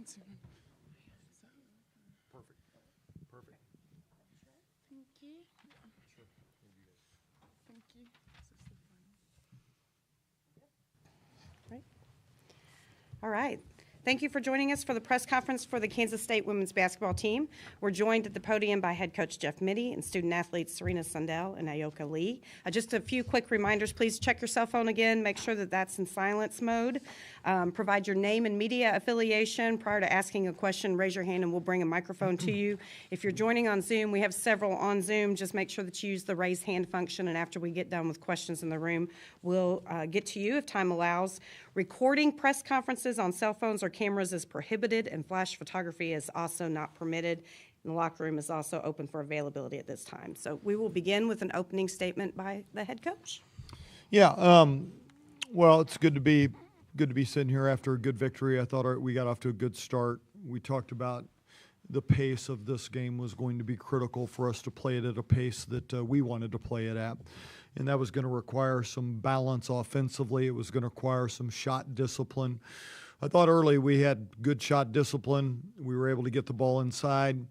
Perfect. Perfect. Thank you. Sure. Thank you. Right. All right. Thank you for joining us for the press conference for the Kansas State women's basketball team. We're joined at the podium by head coach Jeff Mitty and student athletes Serena Sundell and Ayoka Lee. Just a few quick reminders. Please check your cell phone again. Make sure that that's in silence mode. Provide your name and media affiliation. Prior to asking a question, raise your hand and we'll bring a microphone to you. If you're joining on Zoom, we have several on Zoom. Just make sure that you use the raise hand function, and after we get done with questions in the room, we'll get to you if time allows. Recording press conferences on cell phones or cameras is prohibited, and flash photography is also not permitted. And the locker room is also open for availability at this time. So we will begin with an opening statement by the head coach. Yeah, well, it's good to be sitting here after a good victory. I thought we got off to a good start. We talked about the pace of this game was going to be critical for us to play it at a pace that we wanted to play it at. And that was going to require some balance offensively. It was going to require some shot discipline. I thought early we had good shot discipline. We were able to get the ball inside.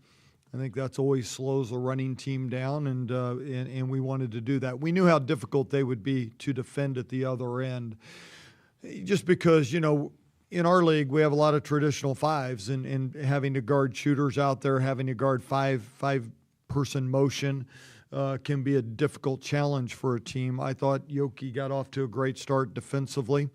I think that's always slows the running team down, and we wanted to do that. We knew how difficult they would be to defend at the other end, just because, in our league we have a lot of traditional fives, and having to guard shooters out there, having to guard five-person motion can be a difficult challenge for a team. I thought Yoki got off to a great start defensively.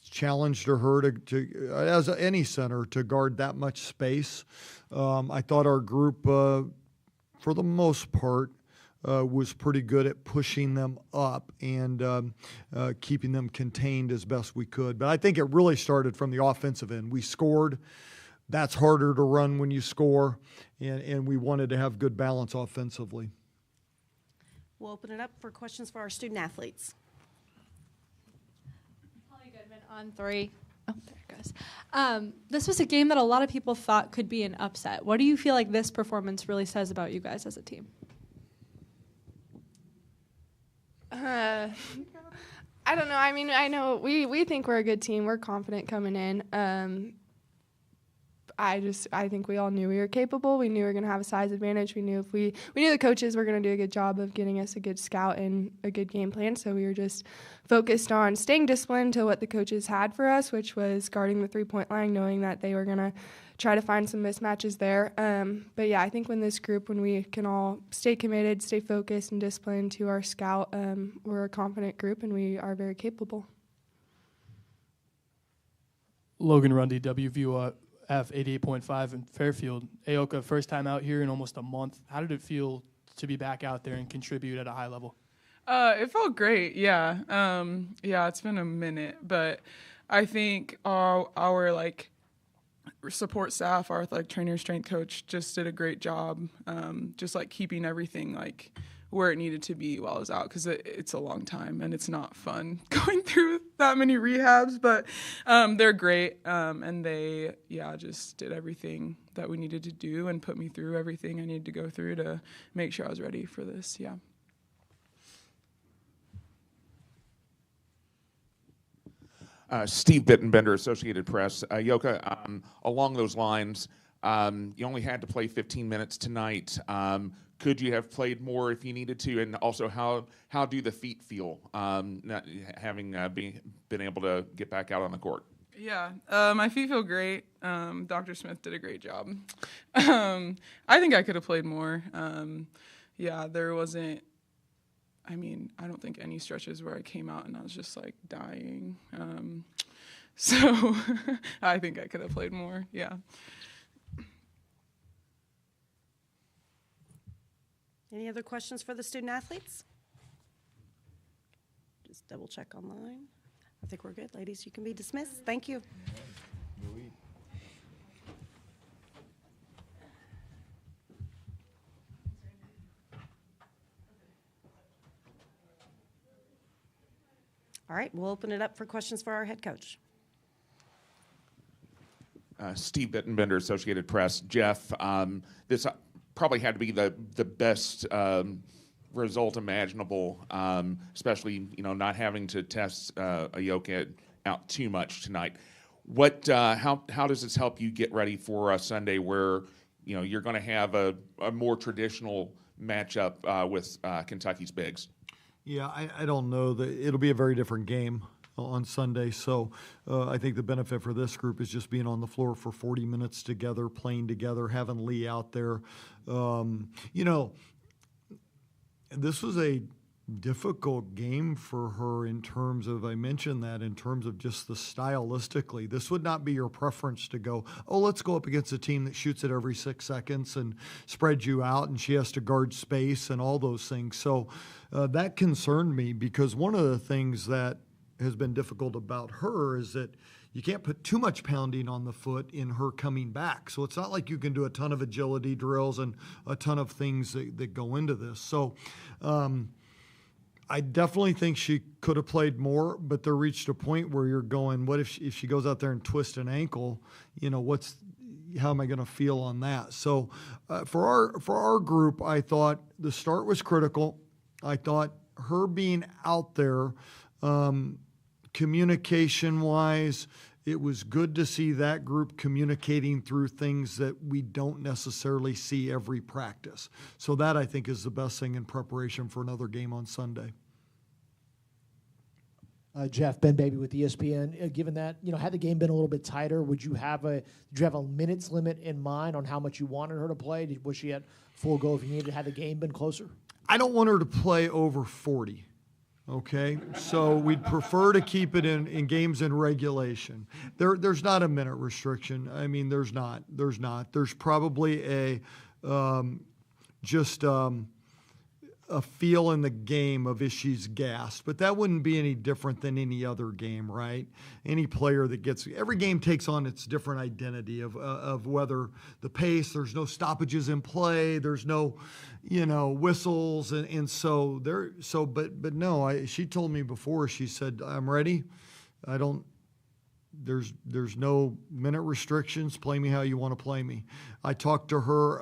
It's challenged her to as any center, to guard that much space. I thought our group, for the most part, was pretty good at pushing them up and keeping them contained as best we could. But I think it really started from the offensive end. We scored. That's harder to run when you score, and we wanted to have good balance offensively. We'll open it up for questions for our student athletes. Holly Goodman on 3. Oh, there it goes. This was a game that a lot of people thought could be an upset. What do you feel like this performance really says about you guys as a team? I don't know. I mean, I know we think we're a good team. We're confident coming in. I think we all knew we were capable. We knew we were going to have a size advantage. We knew we knew the coaches were going to do a good job of getting us a good scout and a good game plan. So we were just focused on staying disciplined to what the coaches had for us, which was guarding the three-point line, knowing that they were going to try to find some mismatches there. But yeah, I think when we can all stay committed, stay focused and disciplined to our scout, we're a confident group and we are very capable. Logan Rundy, WVUF 88.5 in Fairfield. Ayoka, first time out here in almost a month. How did it feel to be back out there and contribute at a high level? It felt great, yeah. It's been a minute, but I think our support staff, our athletic trainer, strength coach just did a great job, just keeping everything where it needed to be while I was out, because it's a long time and it's not fun going through that many rehabs, but they're great, and they just did everything that we needed to do and put me through everything I needed to go through to make sure I was ready for this. Steve Bittenbender, Associated Press. Yoka, along those lines, you only had to play 15 minutes tonight. Could you have played more if you needed to? And also, how do the feet feel, not having been able to get back out on the court? Yeah, my feet feel great. Dr. Smith did a great job. I think I could have played more. There wasn't, I don't think any stretches where I came out and I was just dying. So I think I could have played more, yeah. Any other questions for the student athletes? Just double check online. I think we're good. Ladies, you can be dismissed. Thank you. All right, we'll open it up for questions for our head coach. Steve Bittenbender, Associated Press. Jeff, this probably had to be the best result imaginable, especially not having to test Ayoka out too much tonight. how does this help you get ready for Sunday, where you're going to have a more traditional matchup with Kentucky's bigs? Yeah, I don't know. It'll be a very different game on Sunday. So I think the benefit for this group is just being on the floor for 40 minutes together, playing together, having Lee out there. This was a difficult game for her in terms of, I mentioned that, in terms of just the stylistically. This would not be your preference to go, let's go up against a team that shoots it every 6 seconds and spreads you out, and she has to guard space and all those things. So that concerned me, because one of the things that has been difficult about her is that you can't put too much pounding on the foot in her coming back. So it's not like you can do a ton of agility drills and a ton of things that go into this. So I definitely think she could have played more, but there reached a point where you're going, what if she goes out there and twists an ankle? How am I going to feel on that? So for our group, I thought the start was critical. I thought her being out there, communication-wise, it was good to see that group communicating through things that we don't necessarily see every practice. So that, I think, is the best thing in preparation for another game on Sunday. Jeff, Ben Baby with ESPN. Given that, had the game been a little bit tighter, did you have a minutes limit in mind on how much you wanted her to play? Was she at full go if you needed? Had the game been closer? I don't want her to play over 40. Okay, so we'd prefer to keep it in games in regulation. There's not a minute restriction. I mean, there's not. There's probably a feel in the game of if she's gassed, but that wouldn't be any different than any other game, right? Any player that every game takes on its different identity of whether the pace, there's no stoppages in play, there's no, whistles, and so but no, she told me before, she said, I'm ready. There's no minute restrictions. Play me how you want to play me. I talked to her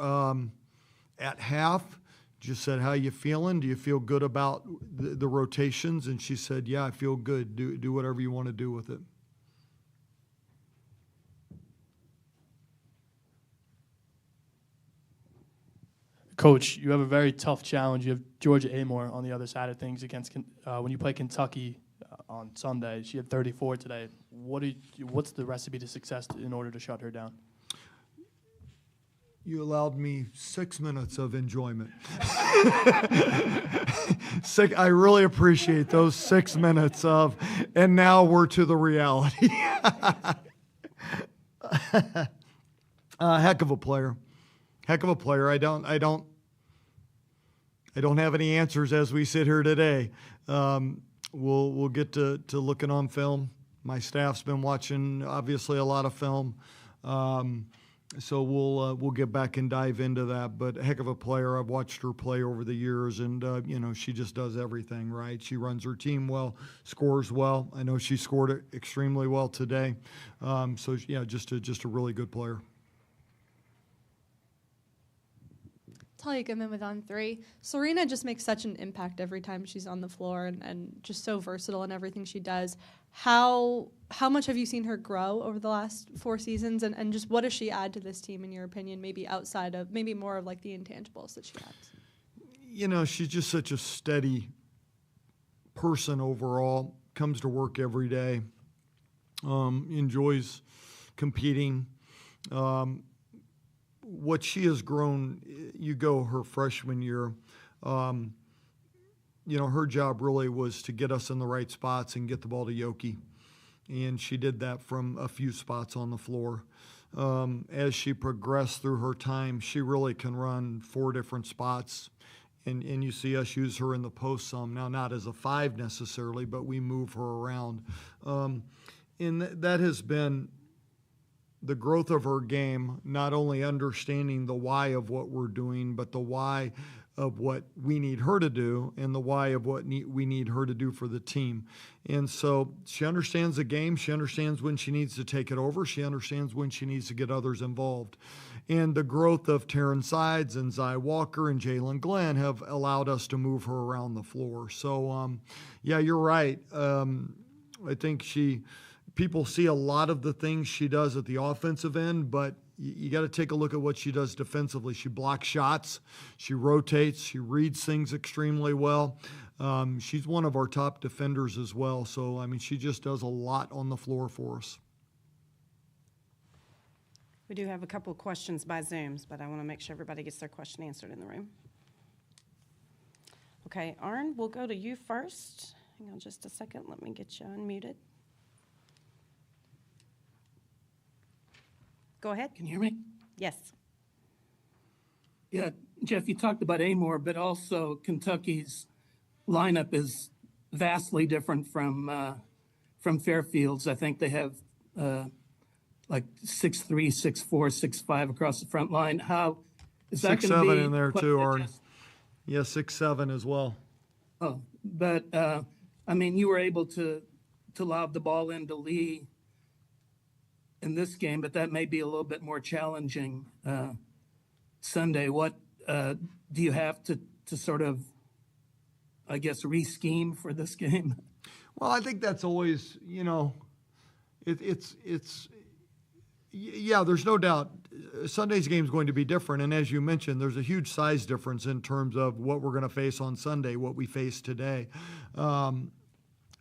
at half. Just said, how you feeling? Do you feel good about the rotations? And she said, yeah, I feel good. Do whatever you want to do with it. Coach, you have a very tough challenge. You have Georgia Amore on the other side of things against when you play Kentucky on Sunday. She had 34 today. What's the recipe to success in order to shut her down? You allowed me 6 minutes of enjoyment. I really appreciate those 6 minutes of, and now we're to the reality. Heck of a player. I don't have any answers as we sit here today. We'll get to looking on film. My staff's been watching, obviously, a lot of film. So we'll get back and dive into that. But a heck of a player. I've watched her play over the years, and she just does everything right. She runs her team well, scores well. I know she scored extremely well today. So yeah, just a really good player. Talia Goodman with On 3. Serena just makes such an impact every time she's on the floor, and just so versatile in everything she does. How much have you seen her grow over the last 4 seasons, and just what does she add to this team, in your opinion, maybe outside of, maybe more of like the intangibles that she adds? She's just such a steady person overall, comes to work every day, enjoys competing. What she has grown, you go her freshman year, her job really was to get us in the right spots and get the ball to Yoki. And she did that from a few spots on the floor. As she progressed through her time, she really can run 4 different spots. And you see us use her in the post some. Now, not as a 5 necessarily, but we move her around. And that has been the growth of her game, not only understanding the why of what we're doing, but the why of what we need her to do and the why of what we need her to do for the team. And so she understands the game. She understands when she needs to take it over. She understands when she needs to get others involved. And the growth of Taryn Sides and Zy Walker and Jalen Glenn have allowed us to move her around the floor. So, yeah, you're right. I think people see a lot of the things she does at the offensive end, but you got to take a look at what she does defensively. She blocks shots, she rotates, she reads things extremely well. She's one of our top defenders as well. So, I mean, she just does a lot on the floor for us. We do have a couple of questions by Zooms, but I want to make sure everybody gets their question answered in the room. Okay, Arn, we'll go to you first. Hang on just a second. Let me get you unmuted. Go ahead. Can you hear me? Yes. Yeah, Jeff, you talked about Amore, but also Kentucky's lineup is vastly different from Fairfield's. I think they have like 6'3", 6'4", 6'5" across the front line. How is that going to be? 6'7" in there too, Arn. Yeah, 6'7" as well. Oh, but I mean, you were able to lob the ball into Lee in this game, but that may be a little bit more challenging Sunday. What do you have to sort of, I guess, re-scheme for this game? Well, I think that's always, you know, yeah, there's no doubt Sunday's game is going to be different. And as you mentioned, there's a huge size difference in terms of what we're going to face on Sunday, what we face today.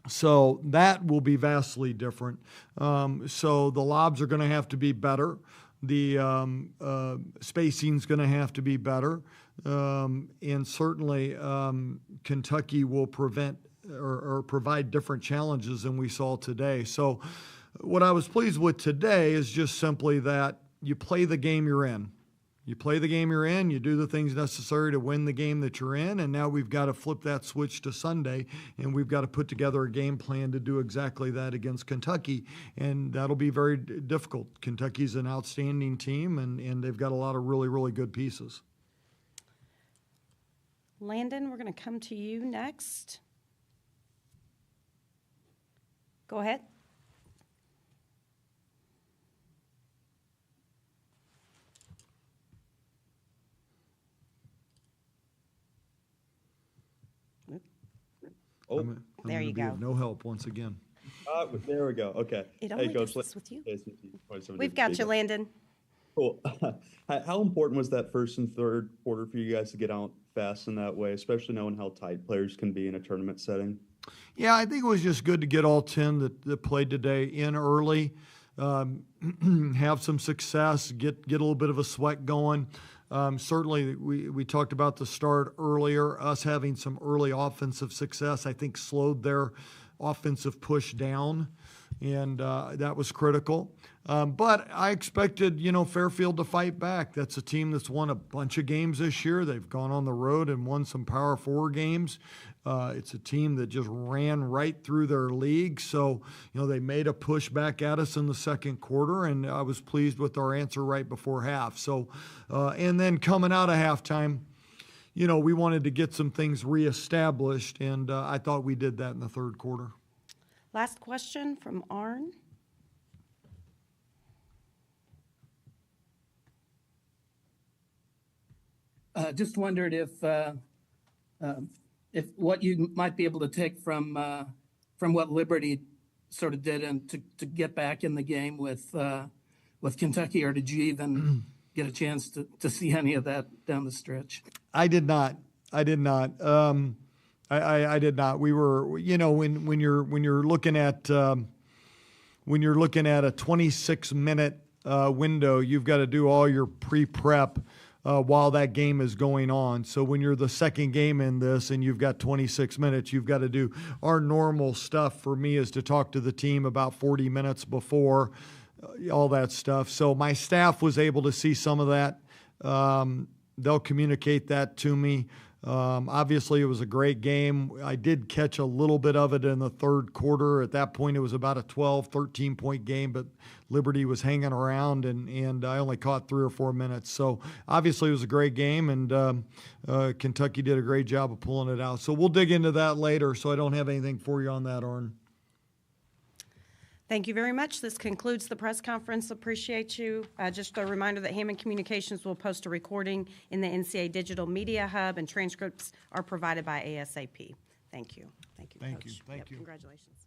So that will be vastly different. So the lobs are going to have to be better. The spacing's going to have to be better. And certainly Kentucky will prevent or provide different challenges than we saw today. So what I was pleased with today is just simply that you play the game you're in. You play the game you're in, you do the things necessary to win the game that you're in, and now we've got to flip that switch to Sunday, and we've got to put together a game plan to do exactly that against Kentucky, and that'll be very difficult. Kentucky's an outstanding team, and they've got a lot of really, really good pieces. Landon, we're going to come to you next. Go ahead. Oh, I'm There you gonna be go. of no help once again. there we go. Okay. It only does this with you. We've got you, Landon. Cool. How important was that first and third quarter for you guys to get out fast in that way, especially knowing how tight players can be in a tournament setting? Yeah, I think it was just good to get all 10 that played today in early, have some success, get a little bit of a sweat going. Certainly, we talked about the start earlier. Us having some early offensive success, I think, slowed their offensive push down, and that was critical. But I expected, Fairfield to fight back. That's a team that's won a bunch of games this year. They've gone on the road and won some Power 4 games. It's a team that just ran right through their league. So, they made a push back at us in the second quarter, and I was pleased with our answer right before half. So, and then coming out of halftime, we wanted to get some things reestablished, and I thought we did that in the third quarter. Last question from Arn. Just wondered if what you might be able to take from what Liberty sort of did and to get back in the game with Kentucky, or did you even get a chance to see any of that down the stretch? I did not. I did not. I did not. We were, when you're looking at a 26-minute window, you've got to do all your pre-prep while that game is going on. So when you're the second game in this and you've got 26 minutes, you've got to do our normal stuff. For me is to talk to the team about 40 minutes before, all that stuff. So my staff was able to see some of that. They'll communicate that to me. Obviously, it was a great game. I did catch a little bit of it in the third quarter. At that point, it was about a 12, 13-point game, but Liberty was hanging around, and I only caught 3 or 4 minutes. So obviously, it was a great game, and Kentucky did a great job of pulling it out. So we'll dig into that later, so I don't have anything for you on that, Arn. Thank you very much. This concludes the press conference. Appreciate you. Just a reminder that Hammond Communications will post a recording in the NCAA Digital Media Hub, and transcripts are provided by ASAP. Thank you. Thank you, Thank you. Coach. Thank you. Congratulations.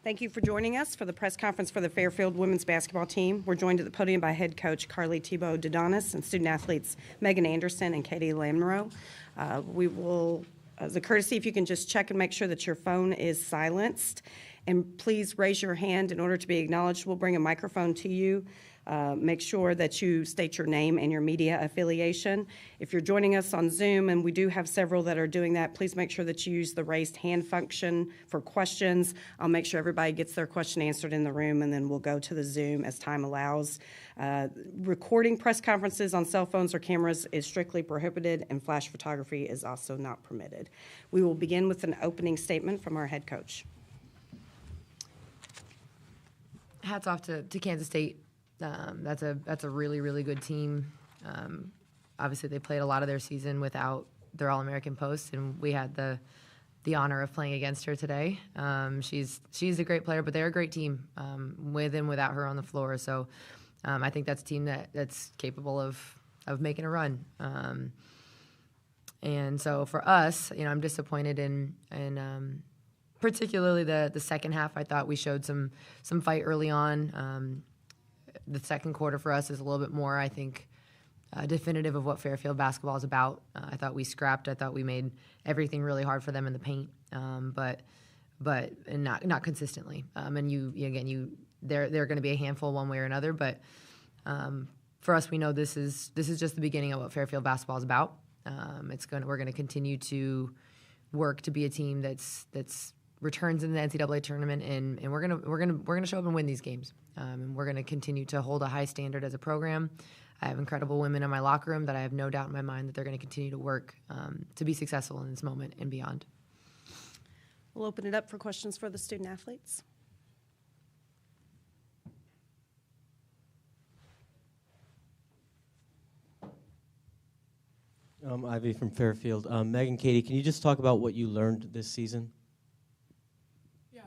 Thank you for joining us for the press conference for the Fairfield women's basketball team. We're joined at the podium by head coach Carly Thibault-Dodonis and student athletes Megan Anderson and Katie Lamro. We will, as a courtesy, if you can just check and make sure that your phone is silenced. And please raise your hand in order to be acknowledged. We'll bring a microphone to you. Make sure that you state your name and your media affiliation. If you're joining us on Zoom, and we do have several that are doing that, please make sure that you use the raised hand function for questions. I'll make sure everybody gets their question answered in the room, and then we'll go to the Zoom as time allows. Recording press conferences on cell phones or cameras is strictly prohibited, and flash photography is also not permitted. We will begin with an opening statement from our head coach. Hats off to Kansas State. That's a really, really good team. Obviously, they played a lot of their season without their All-American post, and we had the honor of playing against her today. She's a great player, but they're a great team with and without her on the floor. So I think that's a team that's capable of making a run. And so for us, I'm disappointed in particularly the second half. I thought we showed some fight early on. The second quarter for us is a little bit more, I think, definitive of what Fairfield basketball is about. I thought we scrapped. I thought we made everything really hard for them in the paint, but not consistently. And they're going to be a handful one way or another. But for us, we know this is just the beginning of what Fairfield basketball is about. We're going to continue to work to be a team that's returns in the NCAA tournament, and we're gonna show up and win these games. And we're gonna continue to hold a high standard as a program. I have incredible women in my locker room that I have no doubt in my mind that they're going to continue to work to be successful in this moment and beyond. We'll open it up for questions for the student athletes. Ivy from Fairfield. Megan, Katie, can you just talk about what you learned this season? Yeah,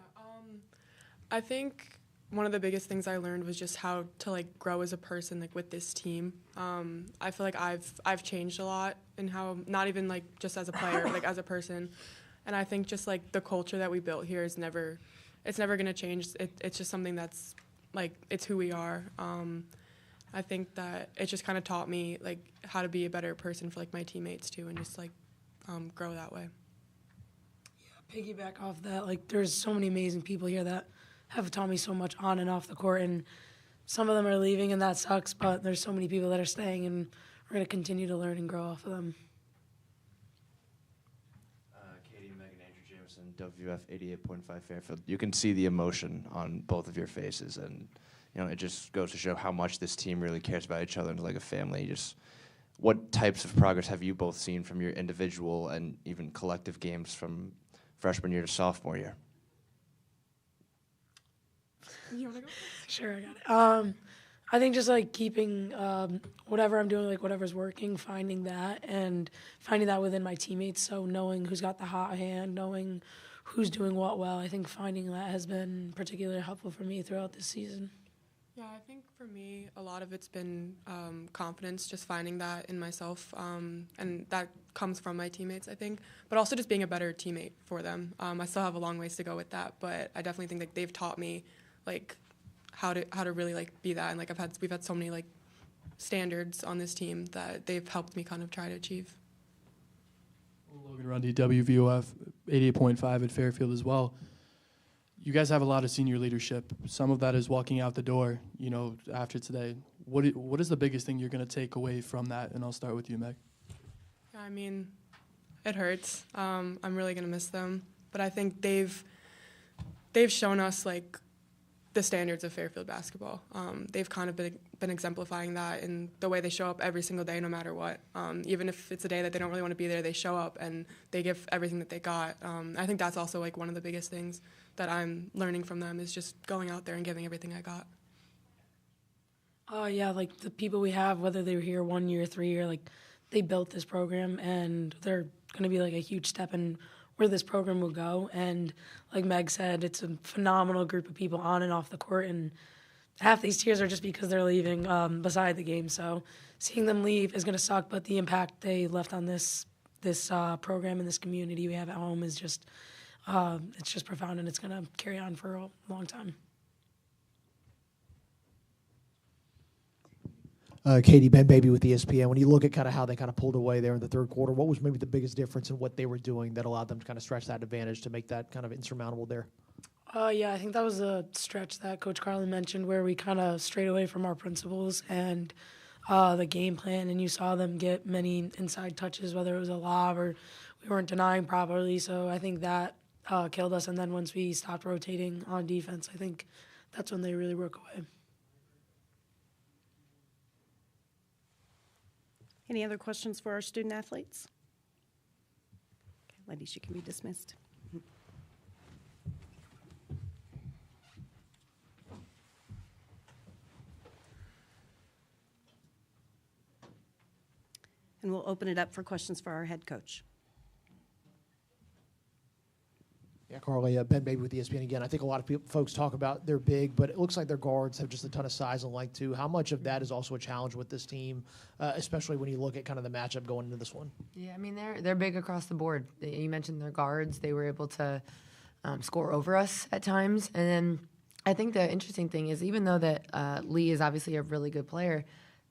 I think one of the biggest things I learned was just how to grow as a person with this team. I feel like I've changed a lot in how, not even just as a player, as a person. And I think just the culture that we built here is never going to change. It's just something that's it's who we are. I think that it just kind of taught me how to be a better person for my teammates too, and just grow that way. Yeah, piggyback off that, there's so many amazing people here that have taught me so much on and off the court, and some of them are leaving, and that sucks, but there's so many people that are staying, and we're going to continue to learn and grow off of them. Katie, Megan, Andrew Jameson, WF 88.5 Fairfield. You can see the emotion on both of your faces, and it just goes to show how much this team really cares about each other and like a family. Just what types of progress have you both seen from your individual and even collective games from freshman year to sophomore year? You want to go? Sure, I got it. I think just keeping whatever I'm doing, whatever's working, finding that within my teammates. So knowing who's got the hot hand, knowing who's doing what well. I think finding that has been particularly helpful for me throughout this season. Yeah, I think for me, a lot of it's been confidence, just finding that in myself, and that comes from my teammates, I think, but also just being a better teammate for them. I still have a long ways to go with that, but I definitely think they've taught me how to really be that, and we've had so many standards on this team that they've helped me kind of try to achieve. Logan Rundy, WVOF 88.5 at Fairfield as well. You guys have a lot of senior leadership. Some of that is walking out the door, after today. What is the biggest thing you're going to take away from that? And I'll start with you, Meg. I mean, it hurts. I'm really going to miss them. But I think they've shown us, the standards of Fairfield basketball. They've kind of been exemplifying that in the way they show up every single day, no matter what. Even if it's a day that they don't really want to be there, they show up and they give everything that they got. I think that's also one of the biggest things that I'm learning from them is just going out there and giving everything I got. Yeah, the people we have, whether they were here 1 year, 3 year, they built this program, and they're going to be a huge step in where this program will go. And like Meg said, it's a phenomenal group of people on and off the court, and half these tears are just because they're leaving beside the game. So seeing them leave is going to suck, but the impact they left on this program and this community we have at home is just it's just profound, and it's going to carry on for a long time. Katie, Ben Baby with ESPN. When you look at kind of how they kind of pulled away there in the third quarter, what was maybe the biggest difference in what they were doing that allowed them to kind of stretch that advantage to make that kind of insurmountable there? Yeah, I think that was a stretch that Coach Carlin mentioned where we kind of strayed away from our principles and the game plan, and you saw them get many inside touches, whether it was a lob or we weren't denying properly. So I think that killed us. And then once we stopped rotating on defense, I think that's when they really broke away. Any other questions for our student athletes? Okay, ladies, you can be dismissed. And we'll open it up for questions for our head coach. Yeah, Carly, Ben Baby with ESPN again. I think a lot of folks talk about they're big, but it looks like their guards have just a ton of size and length too. How much of that is also a challenge with this team, especially when you look at kind of the matchup going into this one? Yeah, I mean, they're big across the board. You mentioned their guards. They were able to score over us at times. And then I think the interesting thing is even though that Lee is obviously a really good player,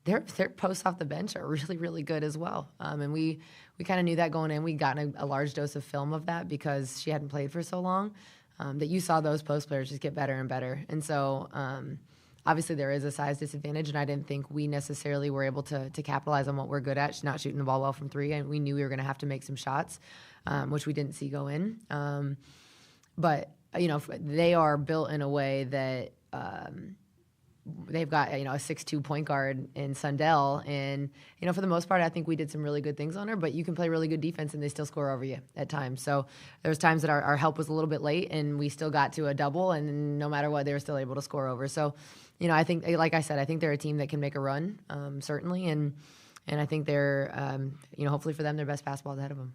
their posts off the bench are really, really good as well. And we kind of knew that going in. We'd gotten a large dose of film of that because she hadn't played for so long, that you saw those post players just get better and better. And so obviously there is a size disadvantage, and I didn't think we necessarily were able to capitalize on what we're good at. She's not shooting the ball well from three, and we knew we were going to have to make some shots, which we didn't see go in. But, they are built in a way that they've got, a 6'2" point guard in Sundell. And, for the most part, I think we did some really good things on her, but you can play really good defense and they still score over you at times. So there was times that our help was a little bit late and we still got to a double, and no matter what, they were still able to score over. So, I think, like I said, I think they're a team that can make a run, certainly. And I think they're, hopefully for them, their best basketball is ahead of them.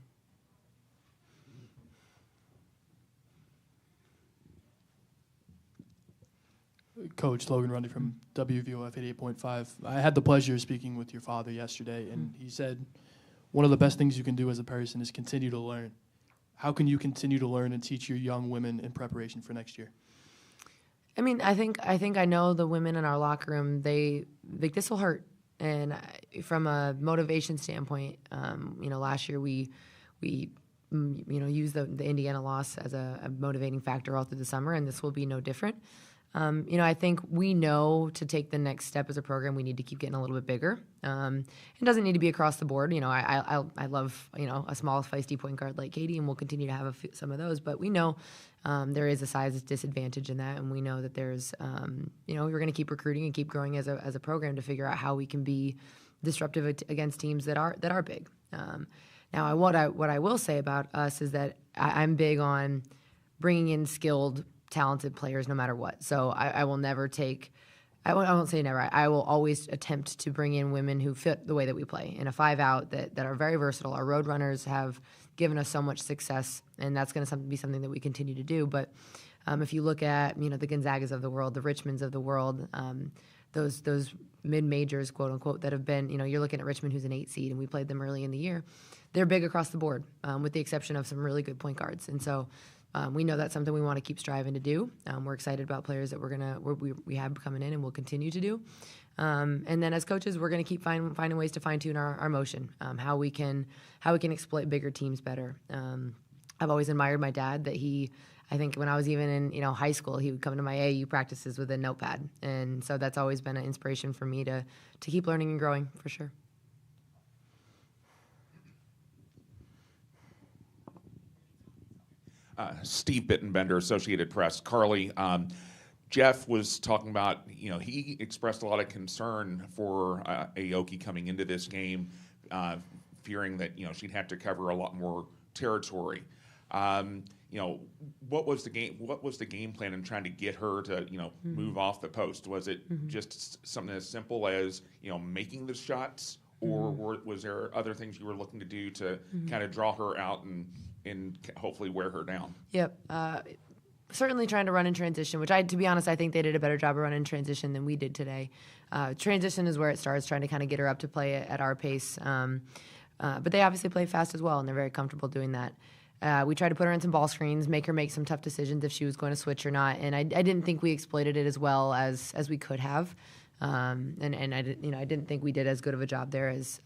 Coach Logan Rundy from WVOF 88.5. I had the pleasure of speaking with your father yesterday, and he said one of the best things you can do as a person is continue to learn. How can you continue to learn and teach your young women in preparation for next year? I mean, I think I know the women in our locker room, this will hurt. And from a motivation standpoint, last year we used the Indiana loss as a motivating factor all through the summer, and this will be no different. I think we know to take the next step as a program, we need to keep getting a little bit bigger. It doesn't need to be across the board. I love, a small, feisty point guard like Katie, and we'll continue to have some of those. But we know there is a size disadvantage in that, and we know that there's, we're going to keep recruiting and keep growing as a program to figure out how we can be disruptive against teams that are big. Now, what I will say about us is that I'm big on bringing in skilled, talented players no matter what. So I will never I won't say never. I will always attempt to bring in women who fit the way that we play in a 5-out that are very versatile. Our road runners have given us so much success, and that's going to be something that we continue to do. But if you look at, the Gonzagas of the world, the Richmonds of the world, those mid-majors, quote unquote, that have been, you're looking at Richmond, who's an 8 seed, and we played them early in the year. They're big across the board, with the exception of some really good point guards. And so we know that's something we want to keep striving to do. We're excited about players that we have coming in and will continue to do. And then as coaches, we're going to keep finding ways to fine-tune our motion, how we can exploit bigger teams better. I've always admired my dad that I think when I was even in high school, he would come to my AAU practices with a notepad. And so that's always been an inspiration for me to keep learning and growing, for sure. Steve Bittenbender, Associated Press. Carly, Jeff was talking about, he expressed a lot of concern for Aoki coming into this game, fearing that, she'd have to cover a lot more territory. What was the game plan in trying to get her to, move off the post? Was it just something as simple as, making the shots, or was there other things you were looking to do to kind of draw her out and hopefully wear her down? Yep. Certainly trying to run in transition, which to be honest, I think they did a better job of running in transition than we did today. Transition is where it starts, trying to kind of get her up to play at our pace. But they obviously play fast as well, and they're very comfortable doing that. We tried to put her in some ball screens, make her make some tough decisions if she was going to switch or not. And I didn't think we exploited it as well as we could have. And I didn't think we did as good of a job there as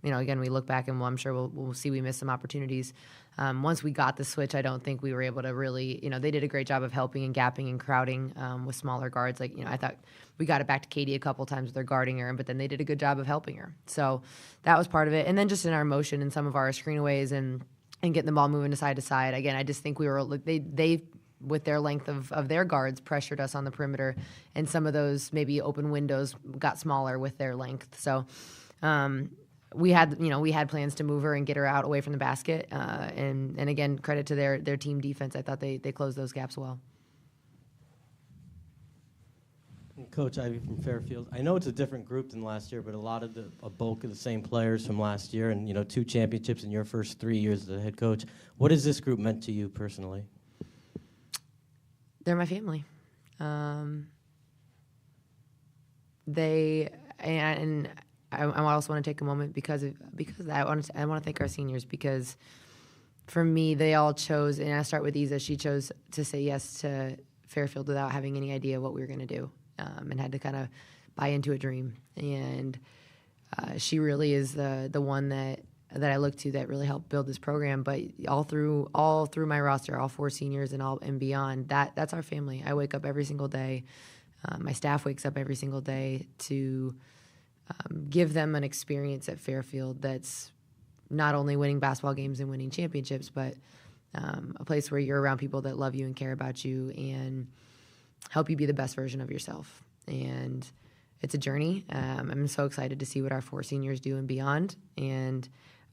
again, we look back and I'm sure we'll see we missed some opportunities. Once we got the switch, I don't think we were able to really, they did a great job of helping and gapping and crowding with smaller guards. I thought we got it back to Katie a couple times with her guarding her, but then they did a good job of helping her. So that was part of it. And then just in our motion and some of our screenaways and getting the ball moving side to side. Again, I just think we were, they with their length of their guards, pressured us on the perimeter, and some of those maybe open windows got smaller with their length. So we had plans to move her and get her out away from the basket. And again, credit to their team defense. I thought they closed those gaps well. Coach Ivy from Fairfield. I know it's a different group than last year, but a bulk of the same players from last year, and 2 championships in your first 3 years as a head coach. What has this group meant to you personally? They're my family. I also want to take a moment because I want to thank our seniors, because for me they all chose, and I start with Isa. She chose to say yes to Fairfield without having any idea what we were going to do, and had to kind of buy into a dream. And she really is the one that I look to that really helped build this program. But all through my roster, all 4 seniors and beyond, that's our family. I wake up every single day. My staff wakes up every single day to give them an experience at Fairfield that's not only winning basketball games and winning championships, but a place where you're around people that love you and care about you and help you be the best version of yourself. And it's a journey. I'm so excited to see what our 4 seniors do and beyond. And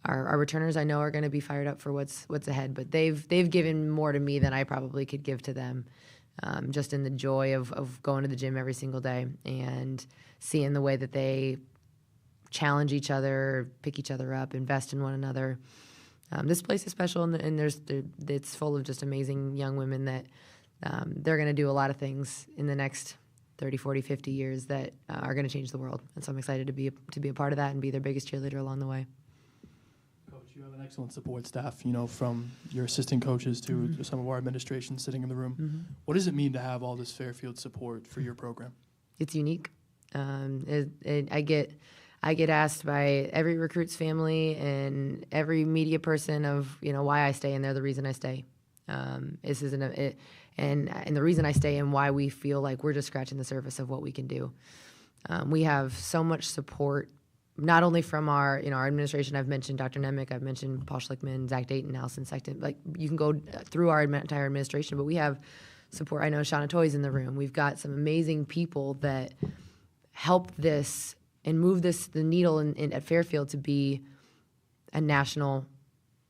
our returners, I know, are going to be fired up for what's ahead. But they've given more to me than I probably could give to them, just in the joy of going to the gym every single day and seeing the way that they challenge each other, pick each other up, invest in one another. This place is special, and it's full of just amazing young women that they're going to do a lot of things in the next 30, 40, 50 years that are going to change the world. And so I'm excited to be a part of that and be their biggest cheerleader along the way. Coach, you have an excellent support staff, from your assistant coaches to some of our administration sitting in the room. Mm-hmm. What does it mean to have all this Fairfield support for your program? It's unique. I get asked by every recruit's family and every media person of why I stay, and they're the reason I stay. This isn't and the reason I stay and why we feel like we're just scratching the surface of what we can do. We have so much support, not only from our our administration. I've mentioned Dr. Nemec, I've mentioned Paul Schlickman, Zach Dayton, Allison Sexton. Like, you can go through our entire administration, but we have support. I know Shauna Toy's in the room. We've got some amazing people that help this and move the needle at Fairfield to be a national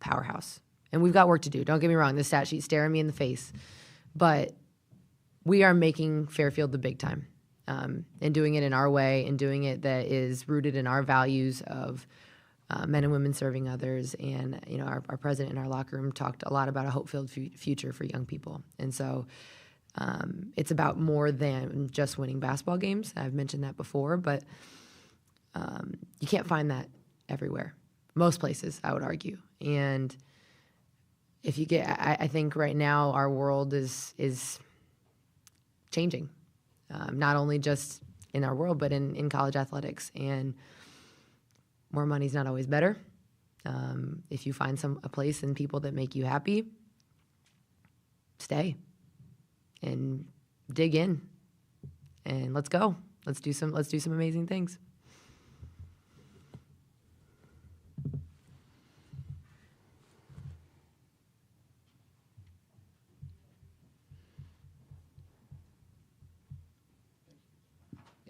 powerhouse. And we've got work to do. Don't get me wrong. The stat sheet's staring me in the face. But we are making Fairfield the big time, and doing it in our way, and doing it that is rooted in our values of men and women serving others. And our president in our locker room talked a lot about a hope-filled future for young people. And so it's about more than just winning basketball games. I've mentioned that before, but you can't find that everywhere. Most places, I would argue. And if you I think right now our world is changing, not only just in our world, but in college athletics. And more money's not always better. If you find a place and people that make you happy, stay and dig in, and let's go. Let's do some amazing things.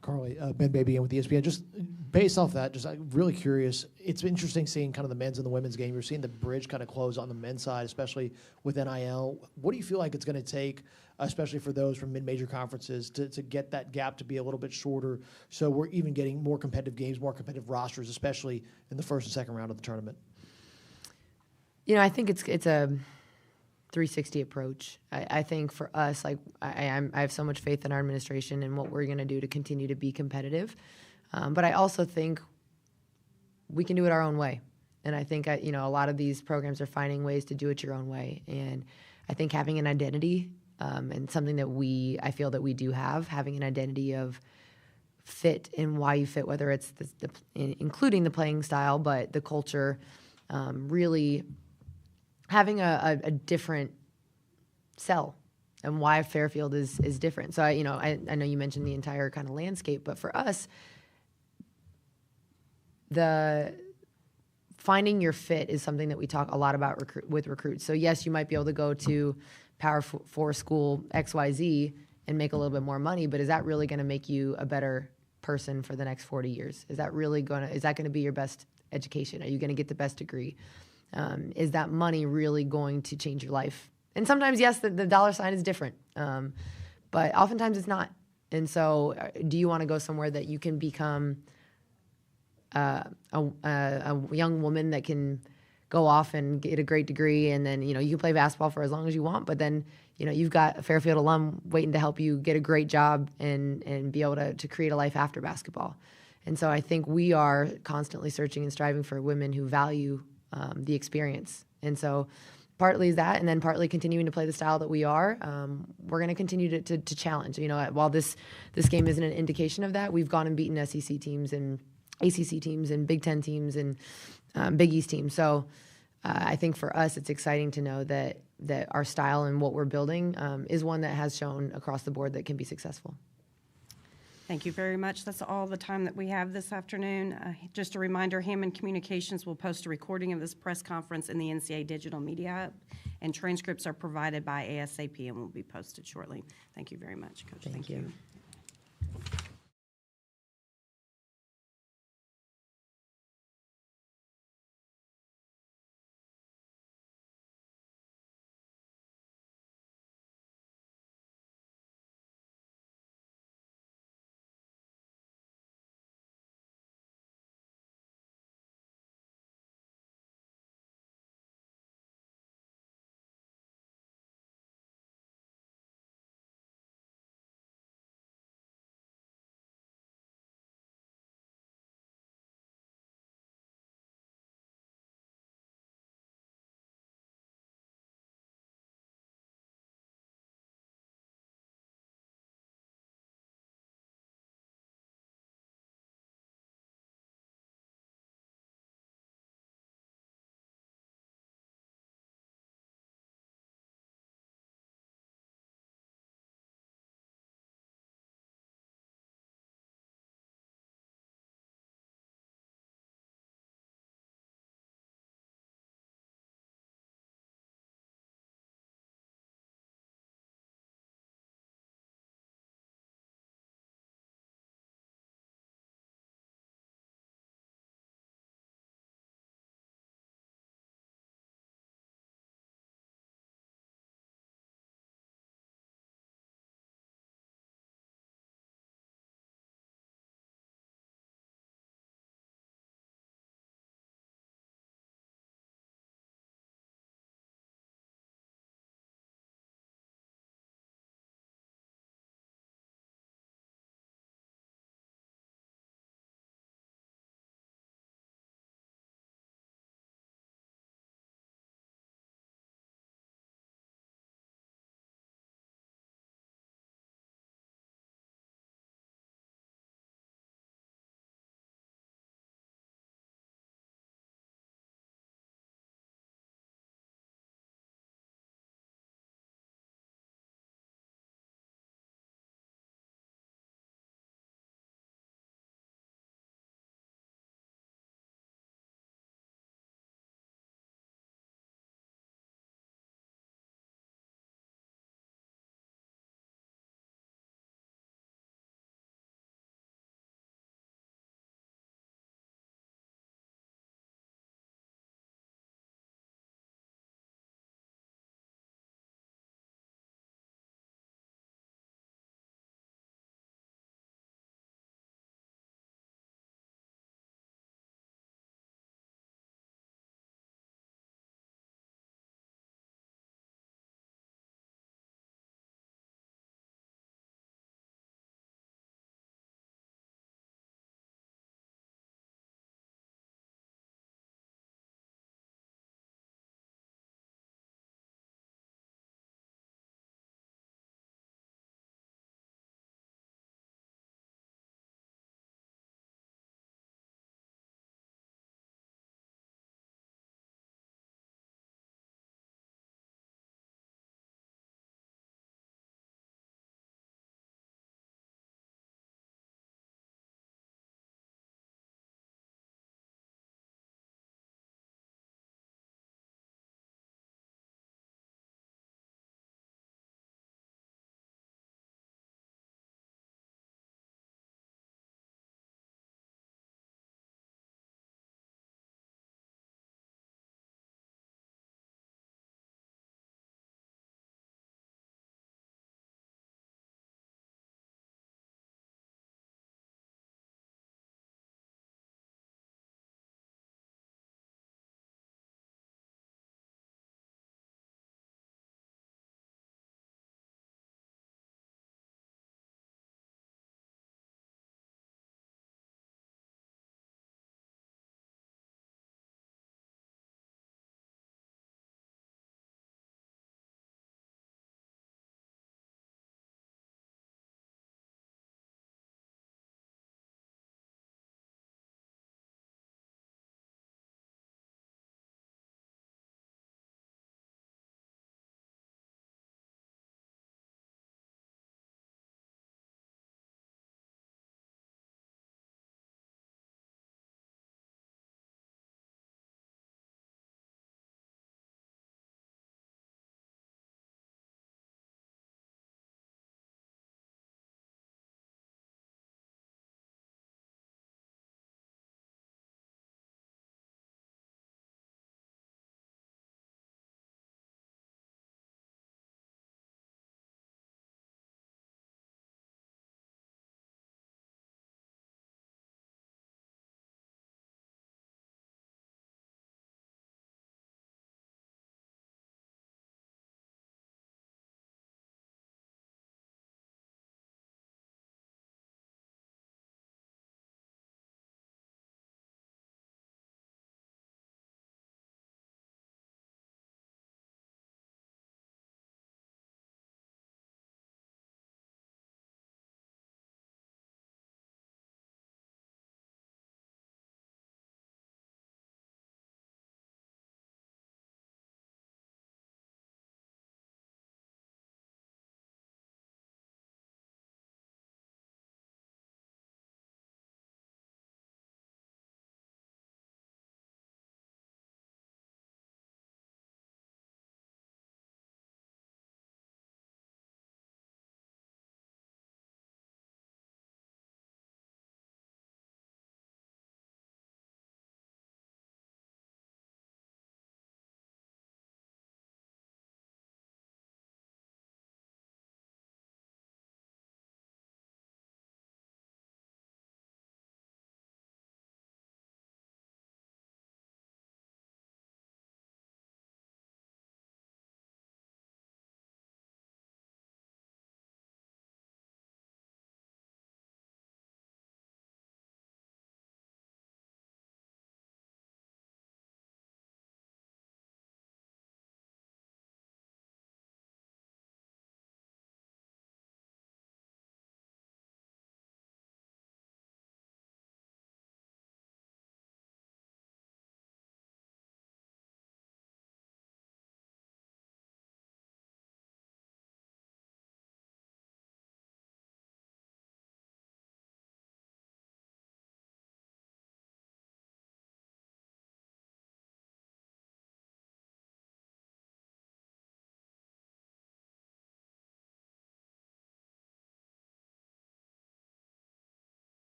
Carly, Ben Baby in with ESPN. Just based off that, I'm really curious. It's interesting seeing kind of the men's and the women's game. You're seeing the bridge kind of close on the men's side, especially with NIL. What do you feel like it's going to take, especially for those from mid-major conferences, to get that gap to be a little bit shorter, so we're even getting more competitive games, more competitive rosters, especially in the first and second round of the tournament? I think it's a 360 approach. I think for us, I have so much faith in our administration and what we're going to do to continue to be competitive. But I also think we can do it our own way. And I think, a lot of these programs are finding ways to do it your own way. And I think having an identity and something that I feel that we do have, having an identity of fit and why you fit, whether it's including the playing style, but the culture, really having a different sell and why Fairfield is different. So I know you mentioned the entire kind of landscape, but for us, finding your fit is something that we talk a lot about with recruits. So yes, you might be able to go to Power 4 school XYZ and make a little bit more money, but is that really going to make you a better person for the next 40 years? Is that going to be your best education? Are you going to get the best degree? Is that money really going to change your life? And sometimes, yes, the dollar sign is different, but oftentimes it's not. And so do you want to go somewhere that you can become a young woman that can go off and get a great degree, and then you can play basketball for as long as you want, but then you've got a Fairfield alum waiting to help you get a great job and be able to create a life after basketball. And so I think we are constantly searching and striving for women who value the experience. And so partly is that, and then partly continuing to play the style that we are. We're going to continue to challenge. While this game isn't an indication of that, we've gone and beaten SEC teams and ACC teams and Big Ten teams and Big East teams. So I think for us, it's exciting to know that our style and what we're building is one that has shown across the board that can be successful. Thank you very much. That's all the time that we have this afternoon. Just a reminder, Hammond Communications will post a recording of this press conference in the NCAA Digital Media Hub, and transcripts are provided by ASAP and will be posted shortly. Thank you very much, Coach. Thank you.